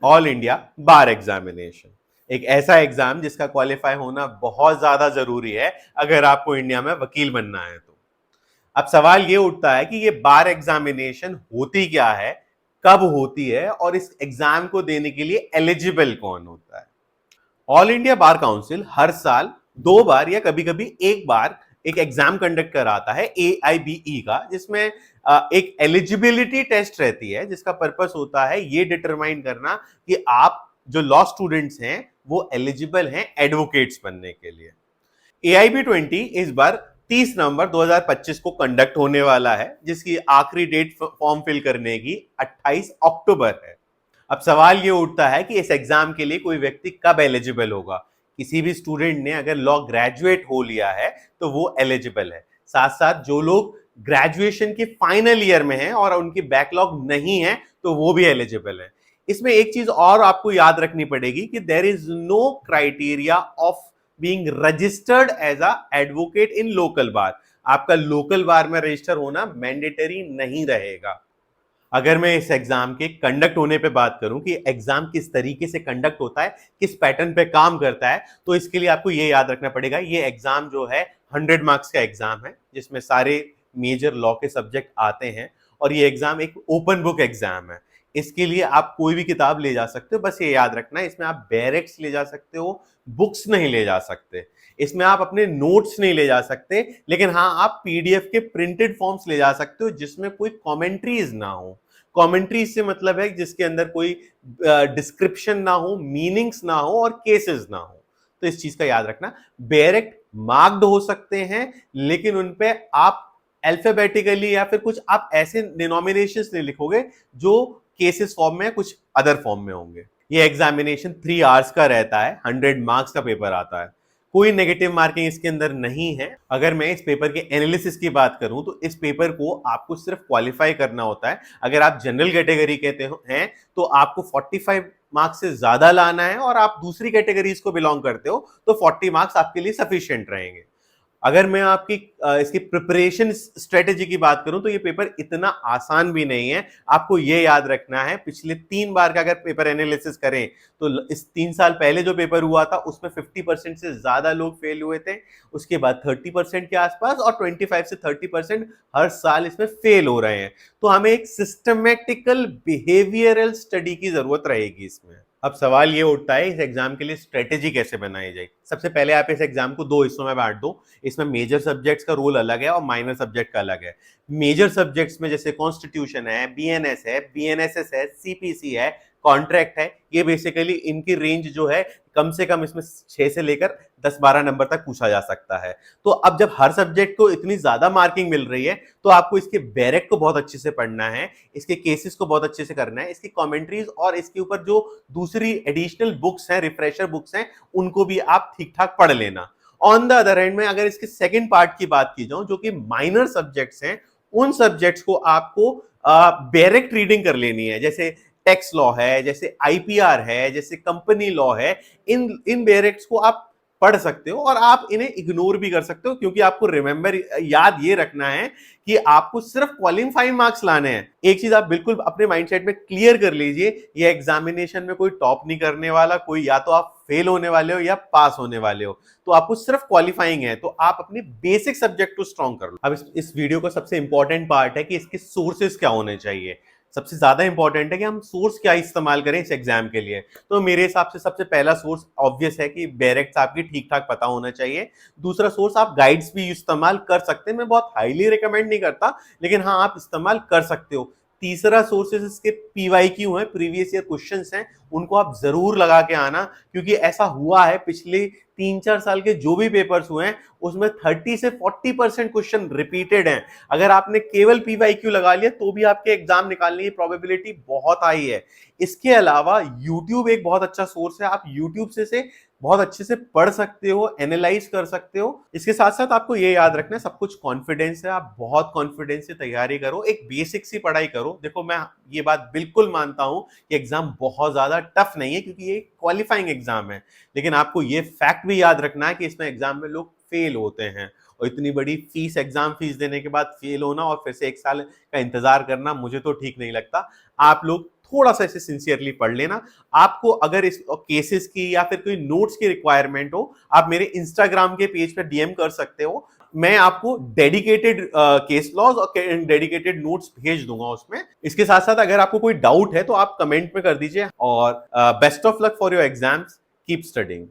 All India बार examination, एक ऐसा exam जिसका क्वालिफाई होना बहुत ज्यादा जरूरी है अगर आपको इंडिया में वकील बनना है तो। अब सवाल ये उठता है कि ये बार एग्जामिनेशन होती क्या है, कब होती है और इस एग्जाम को देने के लिए एलिजिबल कौन होता है। ऑल इंडिया बार काउंसिल हर साल 2 बार या कभी कभी एक बार एक एग्जाम कंडक्ट कराता है AIBE का, जिसमें एक एलिजिबिलिटी टेस्ट रहती है जिसका पर्पस होता है ये डिटरमाइन करना कि आप जो लॉ स्टूडेंट्स हैं वो एलिजिबल हैं एडवोकेट्स बनने के लिए। AIB 20 इस बार 30 नवंबर 2025 को कंडक्ट होने वाला है, जिसकी आखिरी डेट फॉर्म फिल करने की 28 अक्टूबर है। अब सवाल ये उठता है कि इस एग्जाम के लिए कोई व्यक्ति कब एलिजिबल होगा। किसी भी स्टूडेंट ने अगर लॉ ग्रेजुएट हो लिया है तो वो एलिजिबल है। साथ साथ जो लोग ग्रेजुएशन के फाइनल ईयर में हैं और उनकी बैकलॉग नहीं है तो वो भी एलिजिबल है। इसमें एक चीज और आपको याद रखनी पड़ेगी कि there is no criteria of being registered as a advocate in local bar. आपका लोकल बार में रजिस्टर होना मैंडेटरी नहीं रहेगा। अगर मैं इस एग्जाम के कंडक्ट होने पे बात करूं कि एग्जाम किस तरीके से कंडक्ट होता है, किस पैटर्न पे काम करता है, तो इसके लिए आपको ये याद रखना पड़ेगा ये एग्जाम जो है 100 मार्क्स का एग्जाम है जिसमें सारे मेजर लॉ के सब्जेक्ट आते हैं और ये एग्जाम एक ओपन बुक एग्जाम है। इसके लिए आप कोई भी किताब ले जा सकते हो, बस ये याद रखना है इसमें आप बैरेक्स ले जा सकते हो, बुक्स नहीं ले जा सकते। इसमें आप अपने नोट्स नहीं ले जा सकते, लेकिन हाँ आप PDF के प्रिंटेड फॉर्म्स ले जा सकते हो जिसमें कोई कमेंट्रीज ना हो। कमेंट्रीज से मतलब है जिसके अंदर कोई डिस्क्रिप्शन ना हो, मीनिंग्स ना हो और केसेस ना हो। तो इस चीज का याद रखना। डायरेक्ट मार्क्ड हो सकते हैं लेकिन उनपे आप अल्फाबेटिकली या फिर कुछ आप ऐसे डिनोमिनेशंस नहीं लिखोगे जो केसेस फॉर्म में कुछ अदर फॉर्म में होंगे। ये एग्जामिनेशन 3 आवर्स का रहता है, 100 मार्क्स का पेपर आता है, कोई नेगेटिव मार्किंग इसके अंदर नहीं है। अगर मैं इस पेपर के एनालिसिस की बात करूं तो इस पेपर को आपको सिर्फ क्वालिफाई करना होता है। अगर आप जनरल कैटेगरी कहते हैं तो आपको 45 मार्क्स से ज्यादा लाना है और आप दूसरी कैटेगरीज को बिलोंग करते हो तो 40 मार्क्स आपके लिए सफिशिएंट रहेंगे। अगर मैं आपकी इसकी प्रिपरेशन स्ट्रेटेजी की बात करूं तो ये पेपर इतना आसान भी नहीं है। आपको ये याद रखना है पिछले 3 बार का अगर पेपर एनालिसिस करें तो इस 3 साल पहले जो पेपर हुआ था उसमें 50% से ज्यादा लोग फेल हुए थे, उसके बाद 30% के आसपास और 25 से 30% हर साल इसमें फेल हो रहे हैं। तो हमें एक सिस्टमेटिकल बिहेवियरल स्टडी की जरूरत रहेगी इसमें। अब सवाल ये उठता है इस एग्जाम के लिए स्ट्रेटेजी कैसे बनाई जाए। सबसे पहले आप इस एग्जाम को 2 हिस्सों में बांट दो। इसमें मेजर सब्जेक्ट्स का रोल अलग है और माइनर सब्जेक्ट का अलग है। मेजर सब्जेक्ट्स में जैसे कॉन्स्टिट्यूशन है, BNS है, BNSS है, CPC है, कॉन्ट्रैक्ट है, ये बेसिकली इनकी रेंज जो है कम से कम इसमें 6 से लेकर 10-12 नंबर तक पूछा जा सकता है। तो अब जब हर सब्जेक्ट को इतनी ज्यादा मार्किंग मिल रही है तो आपको इसके बैरेक को बहुत अच्छे से पढ़ना है, इसके केसेस को बहुत अच्छे से करना है, इसकी कमेंट्रीज और इसके ऊपर जो दूसरी एडिशनल बुक्स हैं, रिफ्रेशर बुक्स हैं, उनको भी आप ठीक ठाक पढ़ लेना। ऑन द अदर हैंड में अगर इसके सेकंड पार्ट की बात की जाए जो कि माइनर सब्जेक्ट्स हैं, उन सब्जेक्ट्स को आपको डायरेक्ट रीडिंग कर लेनी है। जैसे टैक्स लॉ है, जैसे IPR है, जैसे कंपनी लॉ है, इन इन डायरेक्ट्स को आप पढ़ सकते हो और आप इन्हें इग्नोर भी कर सकते हो क्योंकि आपको रिमेंबर याद ये रखना है कि आपको सिर्फ क्वालिफाइंग मार्क्स लाने हैं। एक चीज आप बिल्कुल अपने माइंडसेट में क्लियर कर लीजिए, ये एग्जामिनेशन में कोई टॉप नहीं करने वाला, कोई या तो आप फेल होने वाले हो या पास होने वाले हो, तो आपको सिर्फ क्वालिफाइंग है। तो आप अपने बेसिक सब्जेक्ट को स्ट्रॉन्ग कर लो। अब इस वीडियो का सबसे इंपॉर्टेंट पार्ट है कि इसके सोर्सेस क्या होने चाहिए। सबसे ज्यादा इंपॉर्टेंट है कि हम सोर्स क्या इस्तेमाल करें इस एग्जाम के लिए। तो मेरे हिसाब से सबसे पहला सोर्स ऑब्वियस है कि बैरेक्स आपकी ठीक ठाक पता होना चाहिए। दूसरा सोर्स आप गाइड्स भी इस्तेमाल कर सकते हैं, मैं बहुत हाईली रिकमेंड नहीं करता लेकिन हाँ आप इस्तेमाल कर सकते हो। तीसरा सोर्सेस इसके PYQ हैं, प्रीवियस ईयर क्वेश्चंस हैं, उनको आप जरूर लगा के आना क्योंकि ऐसा हुआ है पिछले 3-4 साल के जो भी पेपर्स हुए हैं उसमें 30 से 40% क्वेश्चन रिपीटेड हैं। अगर आपने केवल PYQ लगा लिया तो भी आपके एग्जाम निकालने की प्रोबेबिलिटी बहुत हाई है। इसके अलावा YouTube एक बहुत अच्छा सोर्स है, आप YouTube से बहुत अच्छे से पढ़ सकते हो, एनालाइज कर सकते हो। इसके साथ साथ आपको ये याद रखना है सब कुछ कॉन्फिडेंस है, आप बहुत कॉन्फिडेंस से तैयारी करो, एक बेसिक सी पढ़ाई करो। देखो मैं ये बात बिल्कुल मानता हूं कि एग्जाम बहुत ज्यादा टफ नहीं है क्योंकि ये क्वालिफाइंग एग्जाम है, लेकिन आपको ये फैक्ट भी याद रखना है कि इसमें एग्जाम में लोग फेल होते हैं और इतनी बड़ी फीस, एग्जाम फीस देने के बाद फेल होना और फिर से 1 साल का इंतजार करना मुझे तो ठीक नहीं लगता। आप लोग थोड़ा सा इसे सिंसियरली पढ़ लेना। आपको अगर इस केसेस की या फिर कोई नोट्स की रिक्वायरमेंट हो, आप मेरे इंस्टाग्राम के पेज पे डीएम कर सकते हो। मैं आपको डेडिकेटेड केस लॉज और डेडिकेटेड नोट्स भेज दूंगा उसमें। इसके साथ साथ अगर आपको कोई डाउट है तो आप कमेंट में कर दीजिए। और best of luck for your exams, keep studying.